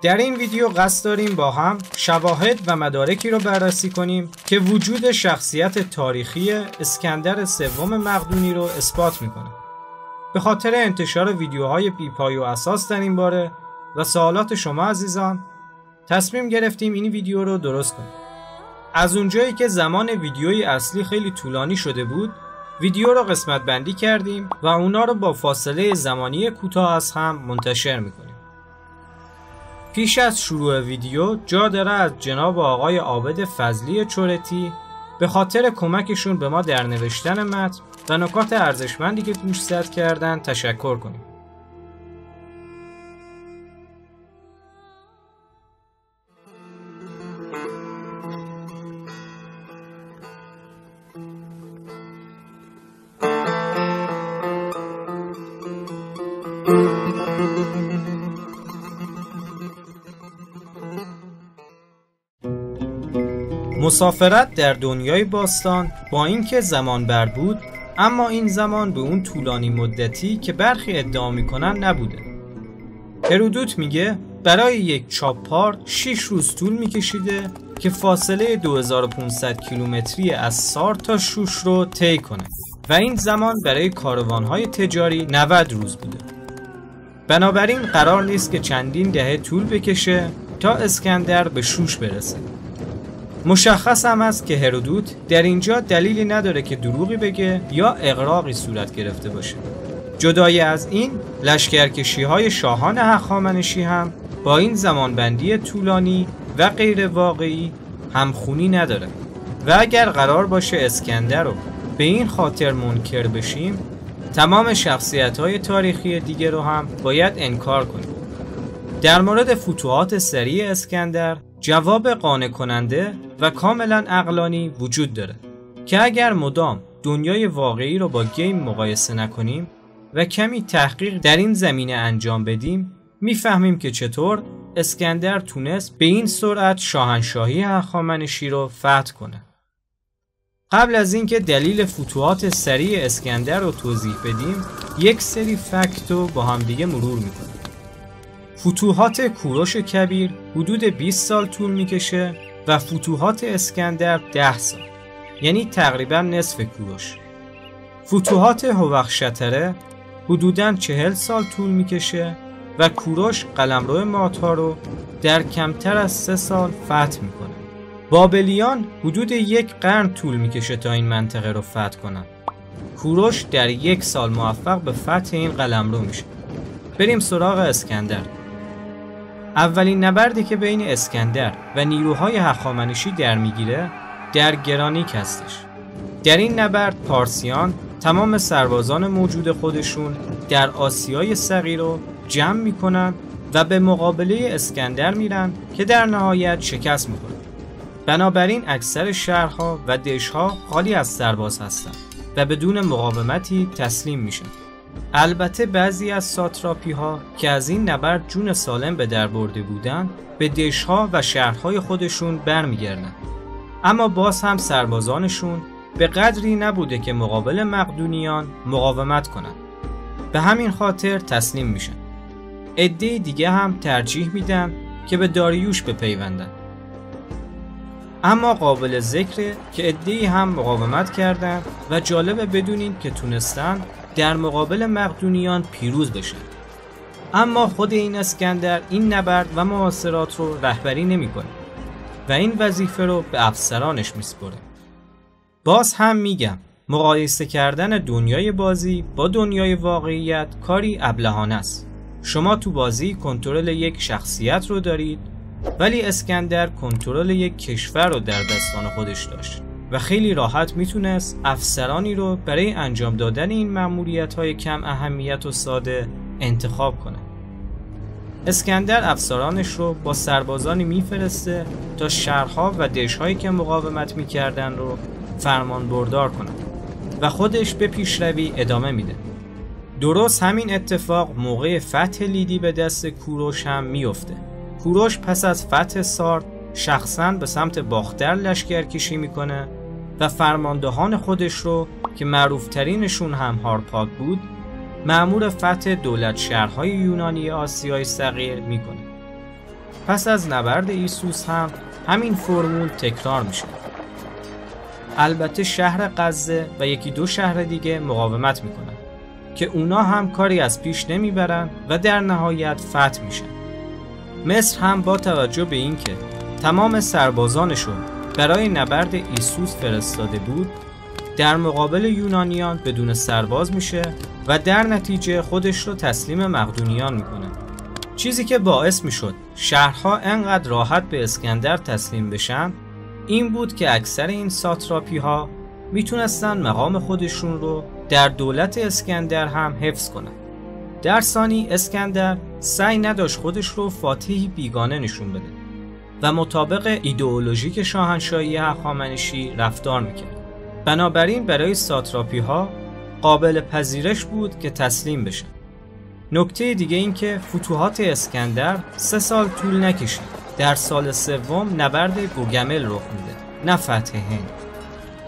در این ویدیو قصد داریم با هم شواهد و مدارکی رو بررسی کنیم که وجود شخصیت تاریخی اسکندر سوم مقدونی رو اثبات میکنه. به خاطر انتشار ویدیوهای بی‌پای و اساس در این باره و سوالات شما عزیزان تصمیم گرفتیم این ویدیو رو درست کنیم. از اونجایی که زمان ویدیوی اصلی خیلی طولانی شده بود، ویدیو رو قسمت بندی کردیم و اونا رو با فاصله زمانی کوتاه از هم منتشر میکنیم. پیش از شروع ویدیو جا داره از جناب آقای عابد فضلی چورتی به خاطر کمکشون به ما در نوشتن متن و نکات ارزشمندی که توش ذکر کردن تشکر کنیم. مسافرت در دنیای باستان با اینکه زمان بر بود، اما این زمان به اون طولانی مدتی که برخی ادعا میکنن نبوده. هرودوت میگه برای یک چاپار 6 روز طول میکشیده که فاصله 2500 کیلومتری از سار تا شوش رو طی کنه و این زمان برای کاروانهای تجاری 90 روز بوده. بنابراین قرار نیست که چندین دهه طول بکشه تا اسکندر به شوش برسه. مشخص هم است که هرودوت در اینجا دلیلی نداره که دروغی بگه یا اغراقی صورت گرفته باشه. جدای از این، لشکرکشی‌های شاهان هخامنشی هم با این زمانبندی طولانی و غیر واقعی همخونی نداره و اگر قرار باشه اسکندر رو به این خاطر منکر بشیم، تمام شخصیت‌های تاریخی دیگه رو هم باید انکار کنیم. در مورد فتوحات سریع اسکندر جواب قانع کننده و کاملا عقلانی وجود داره که اگر مدام دنیای واقعی رو با گیم مقایسه نکنیم و کمی تحقیق در این زمینه انجام بدیم، میفهمیم که چطور اسکندر تونست به این سرعت شاهنشاهی هخامنشی رو فتح کنه. قبل از اینکه دلیل فتوحات سریع اسکندر رو توضیح بدیم، یک سری فکت رو با هم دیگه مرور میکنیم. فتوحات کوروش کبیر حدود 20 سال طول میکشه و فتوحات اسکندر 10 سال، یعنی تقریبا نصف کوروش. فتوحات هوخشتره حدوداً 40 سال طول میکشه و کوروش قلمرو ماتا رو در کمتر از 3 سال فتح میکنه. بابلیان حدود 1 قرن طول میکشه تا این منطقه رو فتح کنن. کوروش در 1 سال موفق به فتح این قلمرو میشه. بریم سراغ اسکندر. اولین نبردی که بین اسکندر و نیروهای هخامنشی در میگیره در گرانیک هستش. در این نبرد پارسیان تمام سربازان موجود خودشون در آسیای صغیر رو جمع میکنن و به مقابله اسکندر میرن که در نهایت شکست میخورن. بنابراین اکثر شهرها و دشها خالی از سرباز هستن و بدون مقاومتی تسلیم میشن. البته بعضی از ساتراپی ها که از این نبرد جون سالم به در برده بودن به دشها و شهرهای خودشون برمیگردن، اما باز هم سربازانشون به قدری نبوده که مقابل مقدونیان مقاومت کنن. به همین خاطر تسلیم میشن. عده دیگه هم ترجیح میدن که به داریوش بپیوندن. اما قابل ذکره که عده‌ای هم مقاومت کردند و جالبه بدونین که تونستن در مقابل مقدونیان پیروز بشن. اما خود این اسکندر این نبرد و محاصرات رو رهبری نمی‌کنه و این وظیفه رو به افسرانش میسپره. باز هم میگم مقایسه کردن دنیای بازی با دنیای واقعیت کاری ابلهانه است. شما تو بازی کنترل یک شخصیت رو دارید، ولی اسکندر کنترل یک کشور رو در دستان خودش داشت و خیلی راحت میتونست افسرانی رو برای انجام دادن این مأموریت‌های کم اهمیت و ساده انتخاب کنه. اسکندر افسرانش رو با سربازانی میفرسته تا شهرها و دشهایی که مقاومت میکردن رو فرمان بردار کنه و خودش به پیشروی ادامه میده. درست همین اتفاق موقع فتح لیدی به دست کوروش هم میفته. کوروش پس از فتح سارد شخصاً به سمت باختر لشکرکشی میکنه و فرماندهان خودش رو که معروفترینشون هم هارپاگ بود مأمور فتح دولت شهرهای یونانی آسیای صغیر میکنه. پس از نبرد ایسوس هم همین فرمول تکرار میشه. البته شهر غزه و یکی دو شهر دیگه مقاومت میکنن که اونا هم کاری از پیش نمیبرن و در نهایت فتح میشن. مصر هم با توجه به اینکه تمام سربازانشو برای نبرد ایسوس فرستاده بود، در مقابل یونانیان بدون سرباز میشه و در نتیجه خودش رو تسلیم مقدونیان میکنه. چیزی که باعث میشد شهرها انقدر راحت به اسکندر تسلیم بشن این بود که اکثر این ساتراپی ها میتونستن مقام خودشون رو در دولت اسکندر هم حفظ کنن. در ثانی اسکندر سعی نداشت خودش رو فاتحی بیگانه نشون بده و مطابق ایدئولوژیک شاهنشاهی هخامنشی رفتار میکرد. بنابراین برای ساتراپی ها قابل پذیرش بود که تسلیم بشن. نکته دیگه این که فتوحات اسکندر 3 سال طول نکشید. در سال سوم نبرد گوگمل رخ میده، نه فتح هند.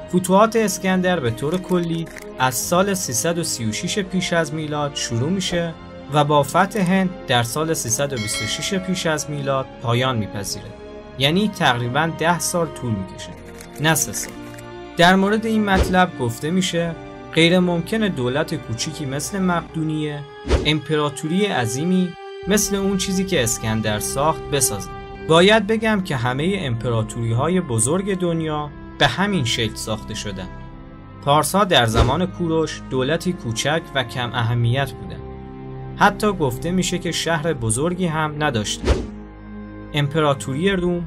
فتوحات اسکندر به طور کلی از سال 336 پیش از میلاد شروع میشه و با فتح هند در سال 326 پیش از میلاد پایان میپذیره. یعنی تقریباً 10 سال طول میکشه، نه 3 سال. در مورد این مطلب گفته میشه غیر ممکنه دولت کوچیکی مثل مقدونیه امپراتوری عظیمی مثل اون چیزی که اسکندر ساخت بسازه. باید بگم که همه امپراتوری های بزرگ دنیا به همین شکل ساخته شدن. پارس‌ها در زمان کوروش دولتی کوچک و کم اهمیت بودن. حتی گفته میشه که شهر بزرگی هم نداشتن. امپراتوری روم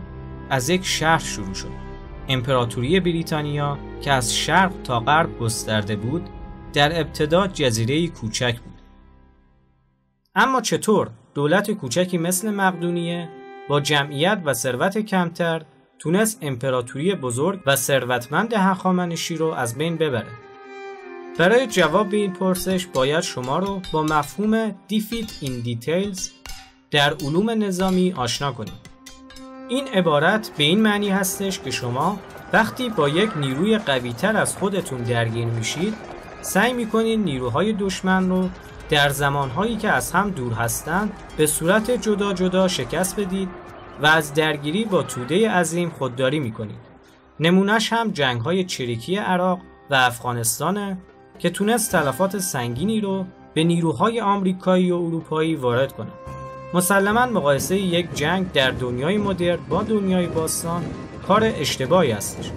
از یک شهر شروع شد. امپراتوری بریتانیا که از شرق تا غرب گسترده بود در ابتدا جزیره‌ای کوچک بود. اما چطور دولت کوچکی مثل مقدونیه با جمعیت و ثروت کمتر تونست امپراتوری بزرگ و ثروتمند هخامنشی رو از بین ببره؟ برای جواب به این پرسش باید شما رو با مفهوم defeat in details در علوم نظامی آشنا کنیم. این عبارت به این معنی هستش که شما وقتی با یک نیروی قوی‌تر از خودتون درگیر میشید سعی میکنید نیروهای دشمن رو در زمانهایی که از هم دور هستند به صورت جدا جدا شکست بدید و از درگیری با توده عظیم خودداری میکنید. نمونهش هم جنگ‌های چریکی عراق و افغانستانه که تونست تلفات سنگینی رو به نیروهای آمریکایی و اروپایی وارد کنه. مسلماً مقایسه یک جنگ در دنیای مدرن با دنیای باستان کار اشتباهی هستش.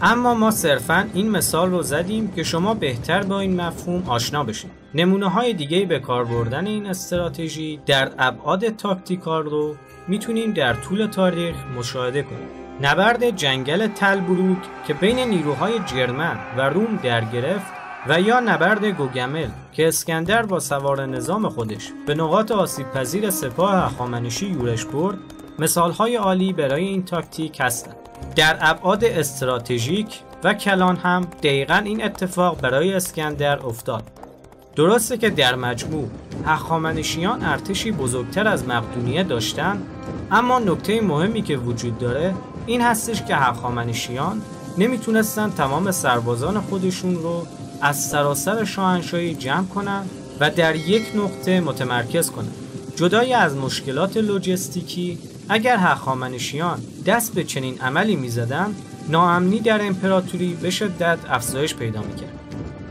اما ما صرفاً این مثال رو زدیم که شما بهتر با این مفهوم آشنا بشید. نمونه‌های دیگه به کار بردن این استراتژی در ابعاد تاکتیکال رو میتونیم در طول تاریخ مشاهده کنیم. نبرد جنگل تل بروک که بین نیروهای جرمن و روم در گرفت و یا نبرد گوگمل که اسکندر با سوار نظام خودش به نقاط آسیب پذیر سپاه هخامنشی یورش برد، مثالهای عالی برای این تاکتیک هستند. در ابعاد استراتژیک و کلان هم دقیقاً این اتفاق برای اسکندر افتاد. درسته که در مجموع هخامنشیان ارتشی بزرگتر از مقدونیه داشتن، اما نکته مهمی که وجود داره این هستش که هخامنشیان نمیتونستن تمام سربازان خودشون رو از سراسر شاهنشاهی جمع کنن و در یک نقطه متمرکز کنن. جدای از مشکلات لوجستیکی، اگر هخامنشیان دست به چنین عملی میزدن، ناامنی در امپراتوری به شدت افزایش پیدا میکرد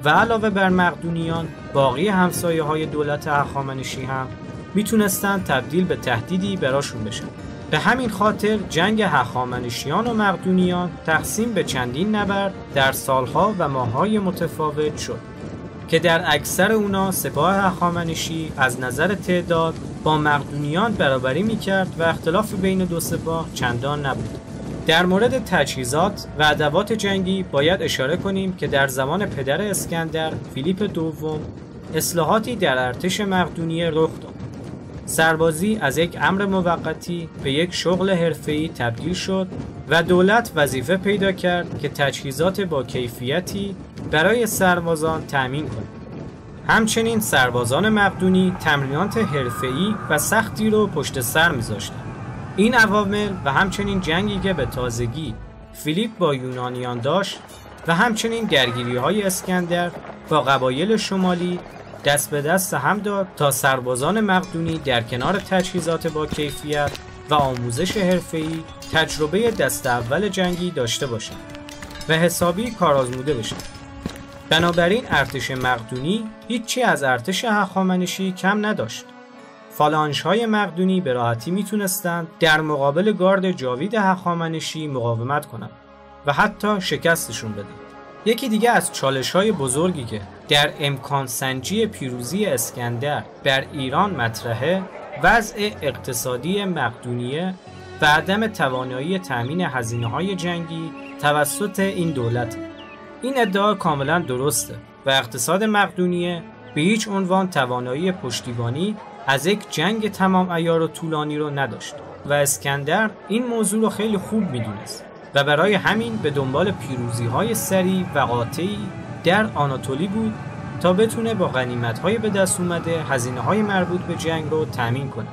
و علاوه بر مقدونیان، باقی همسایه های دولت هخامنشی هم میتونستن تبدیل به تهدیدی براشون بشن. به همین خاطر جنگ هخامنشیان و مقدونیان تقسیم به چندین نبرد در سالها و ماههای متفاوت شد که در اکثر اونا سپاه هخامنشی از نظر تعداد با مقدونیان برابری میکرد و اختلاف بین دو سپاه چندان نبود. در مورد تجهیزات و ادوات جنگی باید اشاره کنیم که در زمان پدر اسکندر فیلیپ دوم اصلاحاتی در ارتش مقدونیه رخ داد. سربازی از یک امر موقتی به یک شغل حرفه‌ای تبدیل شد و دولت وظیفه پیدا کرد که تجهیزات با کیفیتی برای سربازان تأمین کند. همچنین سربازان مقدونی تمرینات حرفه‌ای و سختی رو پشت سر می‌ذاشتند. این عوامل و همچنین جنگی که به تازگی فیلیپ با یونانیان داشت و همچنین درگیری‌های اسکندر با قبایل شمالی دست به دست هم داد تا سربازان مقدونی در کنار تجهیزات با کیفیت و آموزش حرفه‌ای، تجربه دست اول جنگی داشته باشند و حسابی کارآزموده بشند. بنابراین ارتش مقدونی هیچی از ارتش هخامنشی کم نداشت. فالانژهای مقدونی به راحتی میتونستند در مقابل گارد جاوید هخامنشی مقاومت کنند و حتی شکستشون بدن. یکی دیگه از چالش‌های بزرگی که در امکان سنجی پیروزی اسکندر بر ایران مطرحه، وضع اقتصادی مقدونیه و عدم توانایی تأمین هزینه‌های جنگی توسط این دولت. این ادعا کاملا درسته و اقتصاد مقدونیه به هیچ عنوان توانایی پشتیبانی از یک جنگ تمام عیار و طولانی رو نداشت و اسکندر این موضوع رو خیلی خوب میدونست و برای همین به دنبال پیروزی‌های سریع و قاطعی در آناتولی بود تا بتونه با غنیمت‌های به دست اومده هزینه‌های مربوط به جنگ رو تأمین کنه.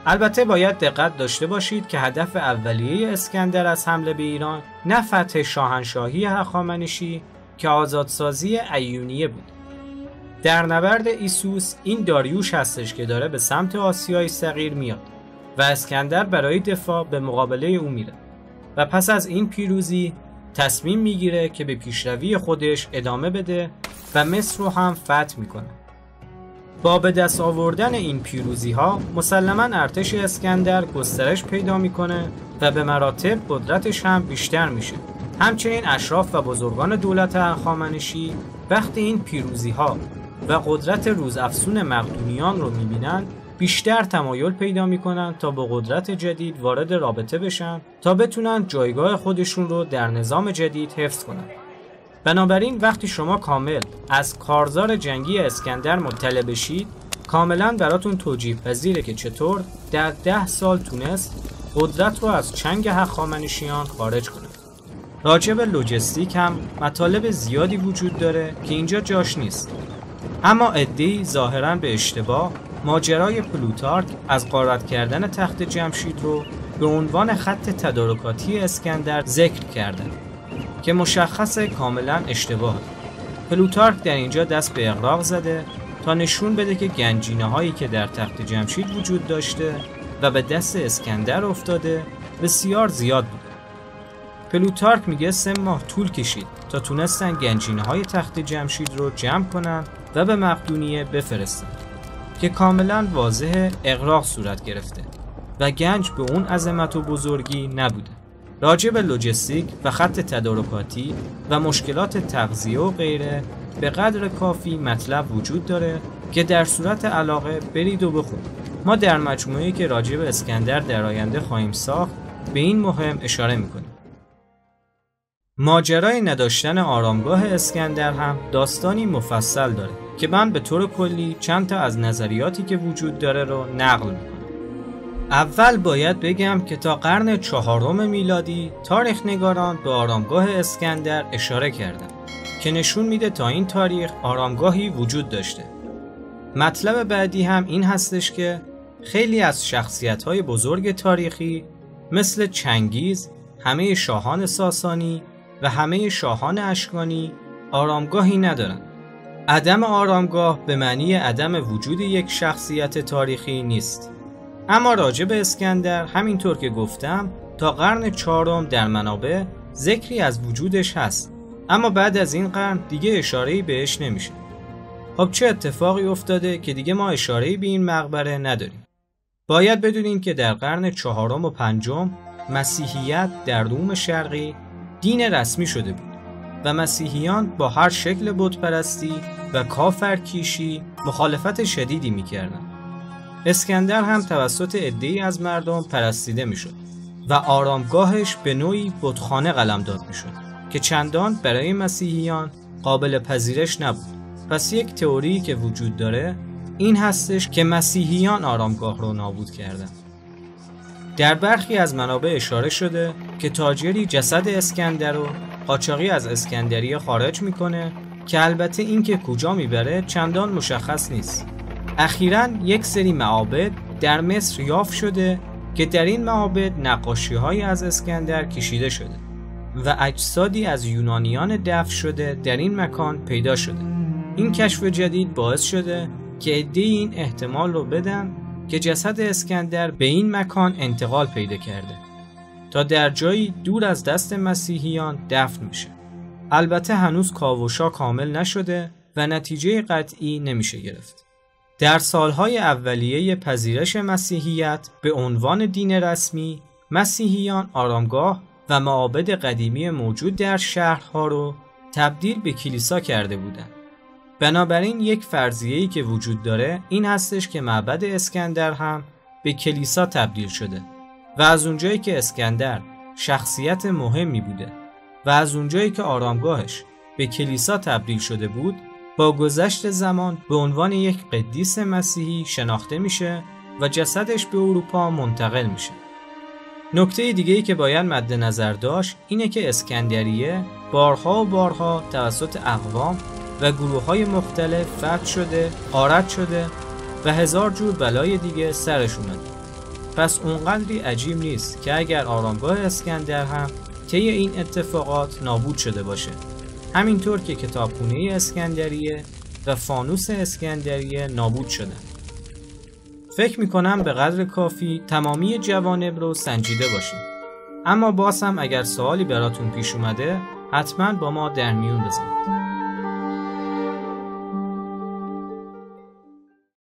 البته باید دقت داشته باشید که هدف اولیه اسکندر از حمله به ایران نه فتح شاهنشاهی هخامنشی که آزادسازی ایونیه بود. در نبرد ایسوس این داریوش هستش که داره به سمت آسیای صغیر میاد و اسکندر برای دفاع به مقابله او میره و پس از این پیروزی تصمیم میگیره که به پیشروی خودش ادامه بده و مصر رو هم فتح میکنه. با به دست آوردن این پیروزی ها مسلماً ارتش اسکندر گسترش پیدا میکنه و به مراتب قدرتش هم بیشتر میشه. همچنین اشراف و بزرگان دولت هخامنشی وقتی این پیروزی ها و قدرت روزافزون مقدونیان رو میبینن بیشتر تمایل پیدا میکنن تا با قدرت جدید وارد رابطه بشن تا بتونن جایگاه خودشون رو در نظام جدید حفظ کنن. بنابراین وقتی شما کامل از کارزار جنگی اسکندر مطلع بشید کاملا براتون توجیه پذیره که چطور در 10 سال تونست قدرت رو از چنگ هخامنشیان خارج کنه. راجع به لوجستیک هم مطالب زیادی وجود داره که اینجا جاش نیست، اما عده‌ای ظاهراً به اشتباه ماجرای پلوتارک از غارت کردن تخت جمشید رو به عنوان خط تدارکاتی اسکندر ذکر کردن که مشخصه کاملا اشتباه. پلوتارک در اینجا دست به اغراق زده تا نشون بده که گنجینه هایی که در تخت جمشید وجود داشته و به دست اسکندر افتاده بسیار زیاد بوده. پلوتارک میگه 3 ماه طول کشید تا تونستن گنجینه های تخت جمشید رو جمع کنن و به مقدونیه بفرستن که کاملا واضح اغراق صورت گرفته و گنج به اون عظمت و بزرگی نبوده. راجع به لوجستیک و خط تدارکاتی و مشکلات تغذیه و غیره به قدر کافی مطلب وجود داره که در صورت علاقه برید و بخونید. ما در مجموعه‌ای که راجع به اسکندر در آینده خواهیم ساخت به این مهم اشاره میکنیم. ماجرای نداشتن آرامگاه اسکندر هم داستانی مفصل داره که من به طور کلی چند تا از نظریاتی که وجود داره رو نقل میکنم. اول باید بگم که تا قرن 4 میلادی تاریخ نگاران به آرامگاه اسکندر اشاره کردن که نشون میده تا این تاریخ آرامگاهی وجود داشته. مطلب بعدی هم این هستش که خیلی از شخصیت‌های بزرگ تاریخی مثل چنگیز، همه شاهان ساسانی و همه شاهان اشکانی آرامگاهی ندارن. عدم آرامگاه به معنی عدم وجود یک شخصیت تاریخی نیست. اما راجع به اسکندر همینطور که گفتم تا قرن 4 در منابع ذکری از وجودش هست، اما بعد از این قرن دیگه اشاره‌ای بهش نمیشه. خب چه اتفاقی افتاده که دیگه ما اشاره‌ای به این مقبره نداریم؟ باید بدونیم که در قرن 4 و 5 مسیحیت در روم شرقی دین رسمی شده بود و مسیحیان با هر شکل بتپرستی و کافرکیشی مخالفت شدیدی می‌کردند. اسکندر هم توسط عده‌ای از مردم پرستیده میشد و آرامگاهش به نوعی بتخانه قلمداد میشد که چندان برای مسیحیان قابل پذیرش نبود. پس یک تئوری که وجود داره این هستش که مسیحیان آرامگاه رو نابود کردند. در برخی از منابع اشاره شده که تاجری جسد اسکندر رو قاچاقی از اسکندریه خارج میکنه که البته این که کجا میبره چندان مشخص نیست. اخیراً یک سری معابد در مصر یافت شده که در این معابد نقاشی‌هایی از اسکندر کشیده شده و اجسادی از یونانیان دفن شده در این مکان پیدا شده. این کشف جدید باعث شده که عده‌ای این احتمال رو بدن که جسد اسکندر به این مکان انتقال پیدا کرده تا در جایی دور از دست مسیحیان دفن میشه. البته هنوز کاوش‌ها کامل نشده و نتیجه قطعی نمیشه گرفت. در سالهای اولیه پذیرش مسیحیت به عنوان دین رسمی، مسیحیان آرامگاه و معابد قدیمی موجود در شهرها رو تبدیل به کلیسا کرده بودند. بنابراین یک فرضیه‌ای که وجود داره این هستش که معبد اسکندر هم به کلیسا تبدیل شده و از اونجایی که اسکندر شخصیت مهمی بوده و از اونجایی که آرامگاهش به کلیسا تبدیل شده بود، با گذشت زمان به عنوان یک قدیس مسیحی شناخته میشه و جسدش به اروپا منتقل میشه. نکته دیگه‌ای که باید مد نظر داشت اینه که اسکندریه بارها و بارها توسط اقوام و گروه‌های مختلف فتح شده، غارت شده و هزار جور بلای دیگه سرش اومده. پس اونقدری عجیب نیست که اگر آرامگاه اسکندر هم طی این اتفاقات نابود شده باشه. همینطور که کتابخونه اسکندریه و فانوس اسکندریه نابود شدن. فکر میکنم به قدر کافی تمامی جوانب رو سنجیده باشیم. اما باز هم اگر سوالی براتون پیش اومده حتما با ما در میون بذارید.